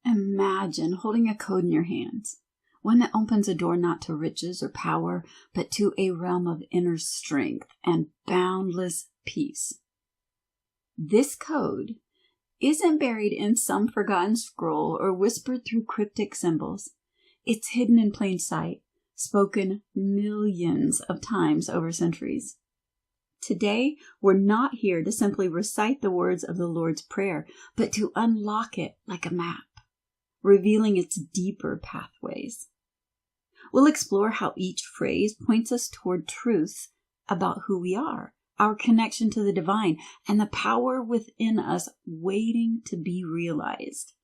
Imagine holding a code in your hands, one that opens a door not to riches or power, but to a realm of inner strength and boundless peace. This code isn't buried in some forgotten scroll or whispered through cryptic symbols. It's hidden in plain sight, spoken millions of times over centuries. Today, we're not here to simply recite the words of the Lord's Prayer, but to unlock it like a map, revealing its deeper pathways. We'll explore how each phrase points us toward truth about who we are, our connection to the divine, and the power within us waiting to be realized.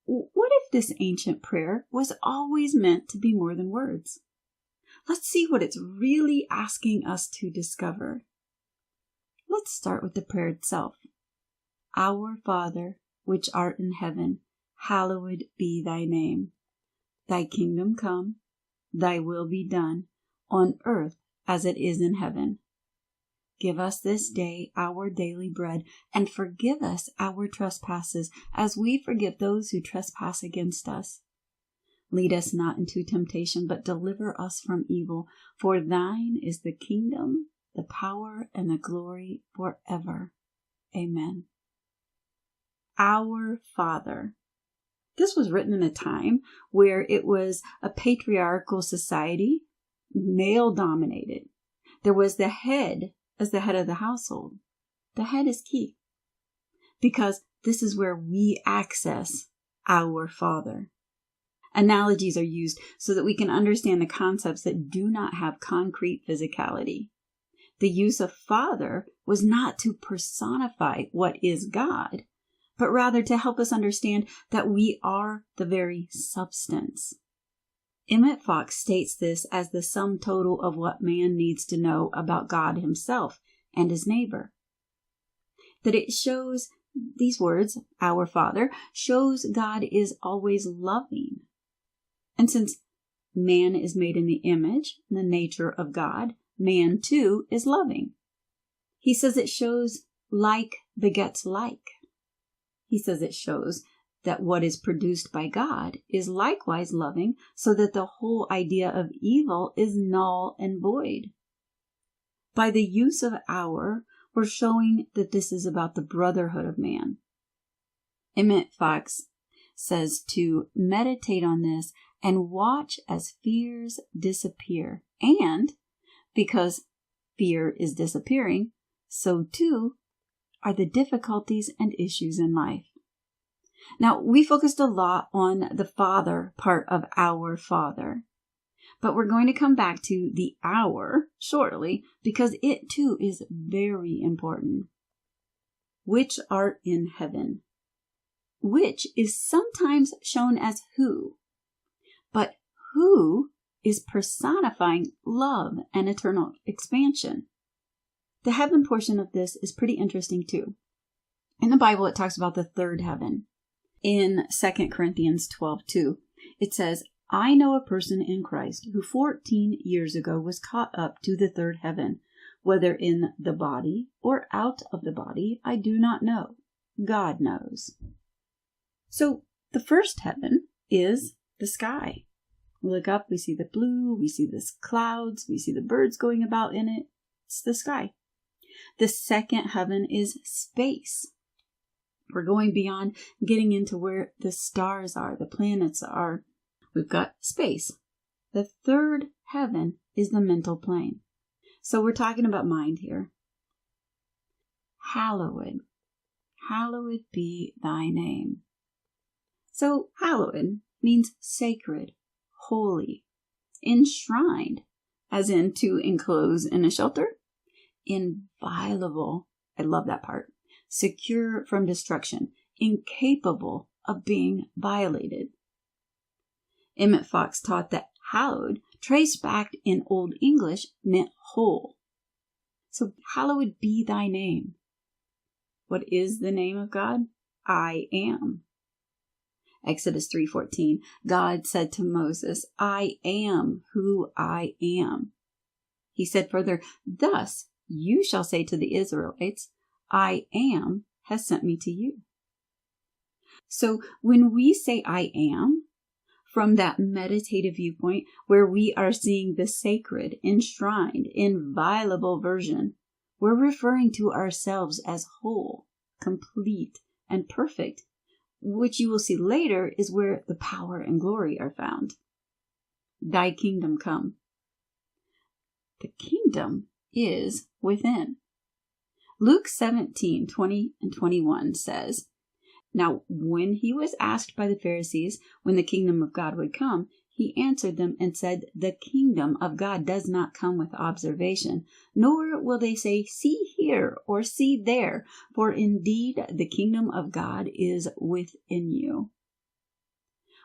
What if this ancient prayer was always meant to be more than words? Let's see what it's really asking us to discover. Let's start with the prayer itself. Our Father, which art in heaven, hallowed be thy name. Thy kingdom come, thy will be done, on earth as it is in heaven. Give us this day our daily bread, and forgive us our trespasses, as we forgive those who trespass against us. Lead us not into temptation, but deliver us from evil. For thine is the kingdom, the power, and the glory forever. Amen. Our Father. This was written in a time where it was a patriarchal society, male-dominated. There was the head as the head of the household. The head is key, because this is where we access our Father. Analogies are used so that we can understand the concepts that do not have concrete physicality. The use of Father was not to personify what is God, but rather to help us understand that we are the very substance. Emmet states this as the sum total of what man needs to know about God himself and his neighbor. That it shows, these words, our Father, shows God is always loving. And since man is made in the image and the nature of God, man too is loving. He says it shows like begets like. He says it shows that what is produced by God is likewise loving, so that the whole idea of evil is null and void. By the use of our, we're showing that this is about the brotherhood of man. Emmet says to meditate on this and watch as fears disappear. And because fear is disappearing, so too are the difficulties and issues in life. Now, we focused a lot on the Father part of our Father, but we're going to come back to the our shortly because it too is very important. Which art in heaven. Which is sometimes shown as who, but who is personifying love and eternal expansion. The heaven portion of this is pretty interesting too. In the Bible, it talks about the third heaven. In 2 Corinthians 12:2, it says, I know a person in Christ who 14 years ago was caught up to the third heaven, whether in the body or out of the body, I do not know. God knows. So the first heaven is the sky. We look up, we see the blue, we see the clouds, we see the birds going about in it. It's the sky. The second heaven is space. We're going beyond getting into where the stars are, the planets are. We've got space. The third heaven is the mental plane. So we're talking about mind here. Hallowed. Hallowed be thy name. So hallowed means sacred, holy, enshrined, as in to enclose in a shelter. Inviolable. I love that part. Secure from destruction, incapable of being violated. Emmet taught that hallowed, traced back in Old English, meant whole. So hallowed be thy name. What is the name of God? I am. Exodus 3:14, God said to Moses, I am who I am. He said further, thus you shall say to the Israelites, I am has sent me to you. So when we say I am, from that meditative viewpoint where we are seeing the sacred, enshrined, inviolable version, we're referring to ourselves as whole, complete, and perfect, which you will see later is where the power and glory are found. Thy kingdom come. The kingdom is within. Luke 17:20 and 21 says, Now when he was asked by the Pharisees when the kingdom of God would come, he answered them and said, The kingdom of God does not come with observation, nor will they say, See here or see there, for indeed the kingdom of God is within you.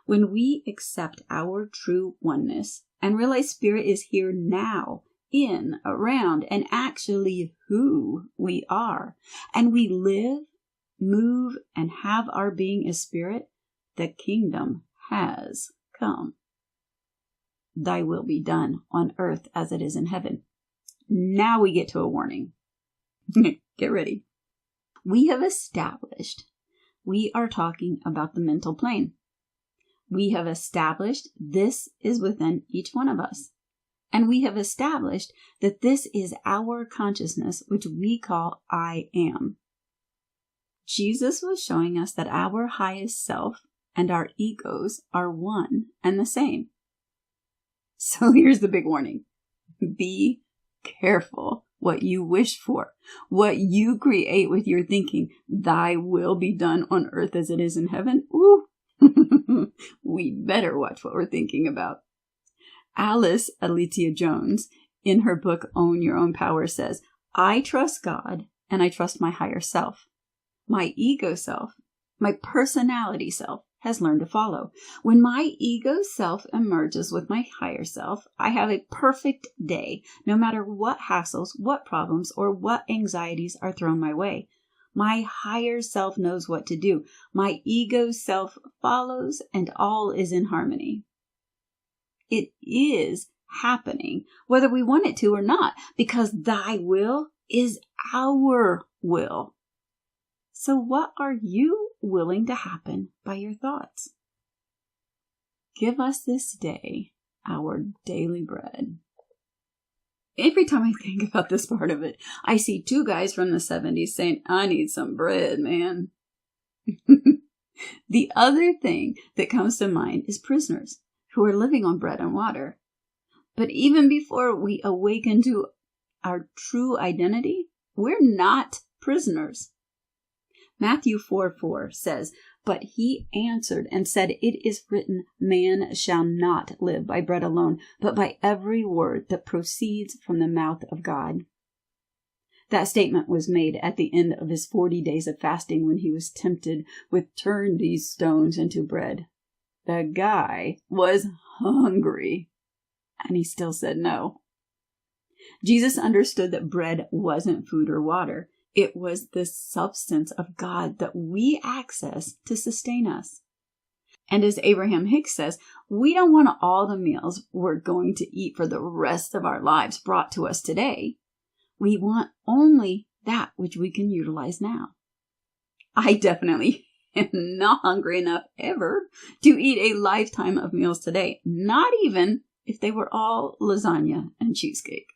When we accept our true oneness and realize Spirit is here now, in, around, and actually who we are, and we live, move, and have our being as Spirit, the kingdom has come. Thy will be done on earth as it is in heaven. Now we get to a warning. Get ready. We have established we are talking about the mental plane. We have established this is within each one of us. And we have established that this is our consciousness, which we call I am. Jesus was showing us that our highest self and our egos are one and the same. So here's the big warning. Be careful what you wish for, what you create with your thinking. Thy will be done on earth as it is in heaven. Ooh, we better watch what we're thinking about. Alice Alicia Jones, in her book Own Your Own Power, says, I trust God and I trust my higher self. My ego self, my personality self, has learned to follow. When my ego self emerges with my higher self, I have a perfect day, no matter what hassles, what problems, or what anxieties are thrown my way. My higher self knows what to do. My ego self follows, and all is in harmony. It is happening, whether we want it to or not, because thy will is our will. So what are you willing to happen by your thoughts? Give us this day our daily bread. Every time I think about this part of it, I see two guys from the 70s saying, I need some bread, man. The other thing that comes to mind is prisoners who are living on bread and water. But even before we awaken to our true identity, we're not prisoners. Matthew 4:4 says, But he answered and said, It is written, Man shall not live by bread alone, but by every word that proceeds from the mouth of God. That statement was made at the end of his 40 days of fasting when he was tempted with turn these stones into bread. The guy was hungry, and he still said no. Jesus understood that bread wasn't food or water. It was the substance of God that we access to sustain us. And as Abraham Hicks says, we don't want all the meals we're going to eat for the rest of our lives brought to us today. We want only that which we can utilize now. I definitely am not hungry enough ever to eat a lifetime of meals today, not even if they were all lasagna and cheesecake.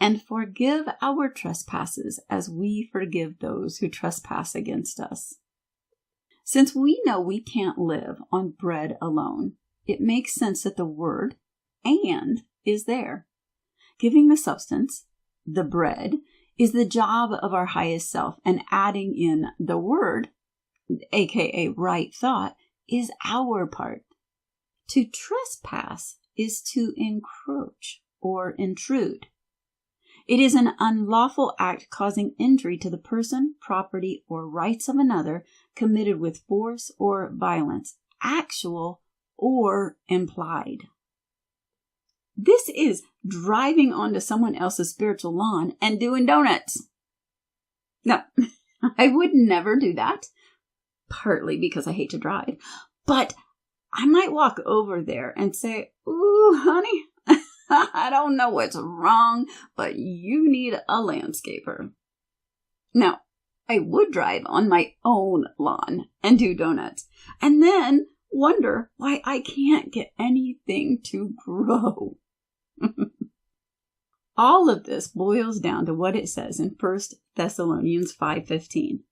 And forgive our trespasses as we forgive those who trespass against us. Since we know we can't live on bread alone, it makes sense that the word and is there. Giving the substance, the bread, is the job of our highest self, and adding in the word, aka right thought, is our part. To trespass is to encroach or intrude. It is an unlawful act causing injury to the person, property, or rights of another committed with force or violence, actual or implied. This is driving onto someone else's spiritual lawn and doing donuts. No, I would never do that, partly because I hate to drive, but I might walk over there and say, ooh, honey, I don't know what's wrong, but you need a landscaper. Now, I would drive on my own lawn and do donuts, and then wonder why I can't get anything to grow. All of this boils down to what it says in 1 Thessalonians 5:15.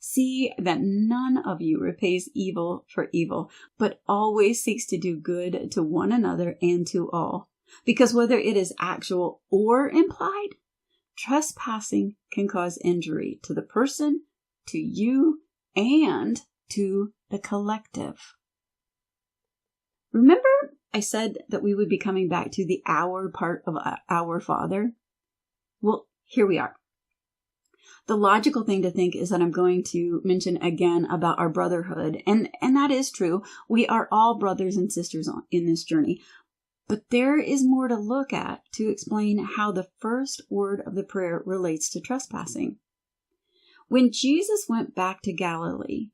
See that none of you repays evil for evil, but always seeks to do good to one another and to all. Because whether it is actual or implied, trespassing can cause injury to the person, to you, and to the collective. Remember I said that we would be coming back to the our part of our Father? Well, here we are. The logical thing to think is that I'm going to mention again about our brotherhood, and that is true. We are all brothers and sisters in this journey. But there is more to look at to explain how the first word of the prayer relates to trespassing. When Jesus went back to Galilee,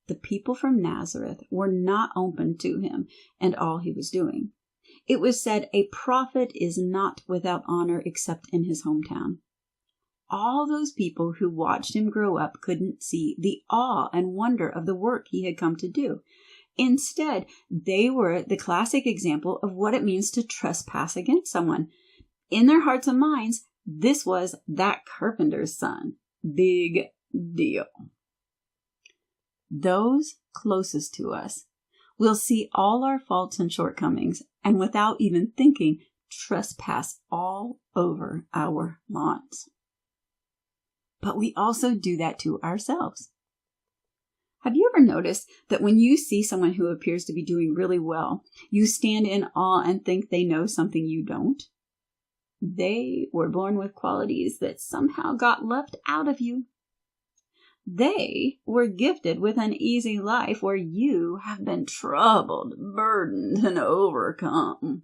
the people from Nazareth were not open to him and all he was doing. It was said, a prophet is not without honor except in his hometown. All those people who watched him grow up couldn't see the awe and wonder of the work he had come to do. Instead, they were the classic example of what it means to trespass against someone. In their hearts and minds, this was that carpenter's son. Big deal. Those closest to us will see all our faults and shortcomings, and without even thinking, trespass all over our lawns. But we also do that to ourselves. Have you ever noticed that when you see someone who appears to be doing really well, you stand in awe and think they know something you don't? They were born with qualities that somehow got left out of you. They were gifted with an easy life where you have been troubled, burdened, and overcome.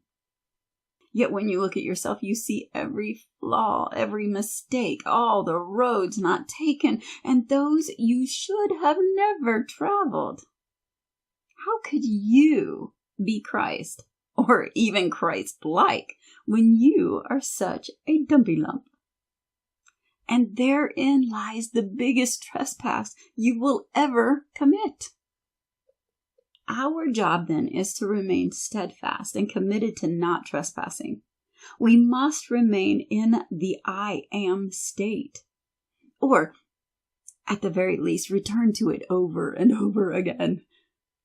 Yet when you look at yourself, you see every flaw, every mistake, all the roads not taken, and those you should have never traveled. How could you be Christ, or even Christ-like, when you are such a dumpy lump? And therein lies the biggest trespass you will ever commit. Our job then is to remain steadfast and committed to not trespassing. We must remain in the I am state, or at the very least return to it over and over again,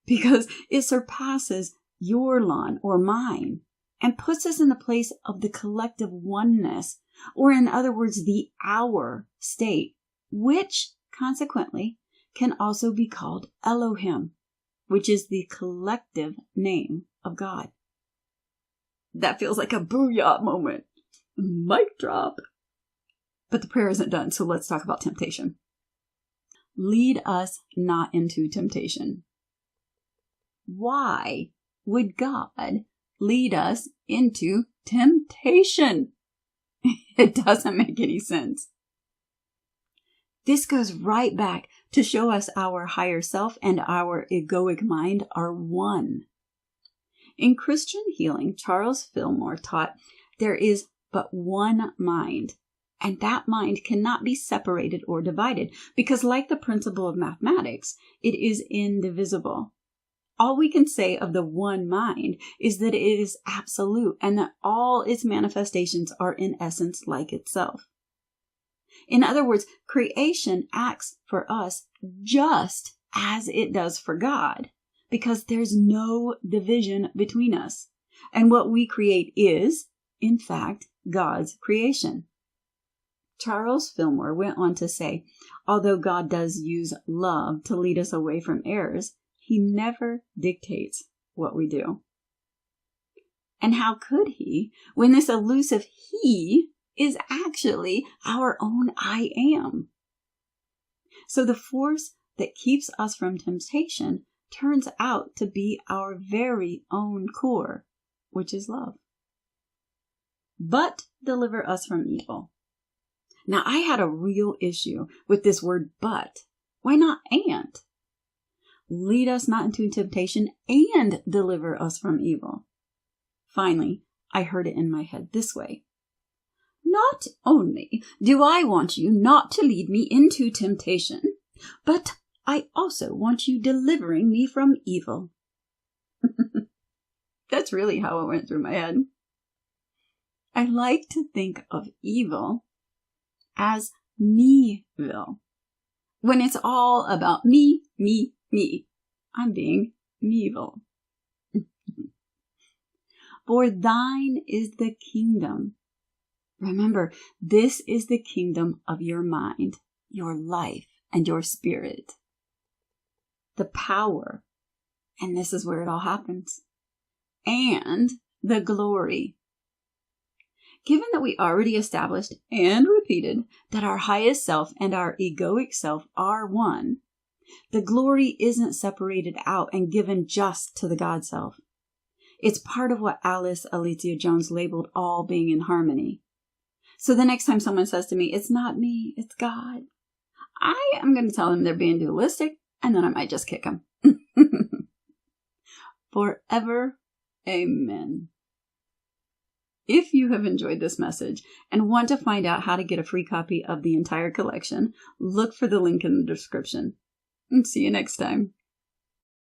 because it surpasses your lawn or mine and puts us in the place of the collective oneness, or in other words, the our state, which consequently can also be called Elohim, which is the collective name of God. That feels like a booyah moment. Mic drop. But the prayer isn't done, so let's talk about temptation. Lead us not into temptation. Why would God lead us into temptation? It doesn't make any sense. This goes right back to show us our higher self and our egoic mind are one. In Christian healing, Charles Fillmore taught there is but one mind, and that mind cannot be separated or divided because, like the principle of mathematics, it is indivisible. All we can say of the one mind is that it is absolute and that all its manifestations are in essence like itself. In other words, creation acts for us just as it does for God, because there's no division between us. And what we create is, in fact, God's creation. Charles Fillmore went on to say, although God does use love to lead us away from errors, he never dictates what we do. And how could he, when this elusive he is actually our own I am? So the force that keeps us from temptation turns out to be our very own core, which is love. But deliver us from evil. Now, I had a real issue with this word but. Why not and? Lead us not into temptation and deliver us from evil. Finally, I heard it in my head this way. not only do I want you not to lead me into temptation, but I also want you delivering me from evil. That's really how it went through my head. I like to think of evil as me-ville. When it's all about me, I'm being me-ville. For thine is the kingdom. Remember, this is the kingdom of your mind, your life, and your spirit. The power, and this is where it all happens, and the glory. Given that we already established and repeated that our highest self and our egoic self are one, the glory isn't separated out and given just to the God self. It's part of what Alice Alicia Jones labeled all being in harmony. So the next time someone says to me, it's not me, it's God, I am going to tell them they're being dualistic, and then I might just kick them. Forever, amen. If you have enjoyed this message and want to find out how to get a free copy of the entire collection, look for the link in the description. And see you next time.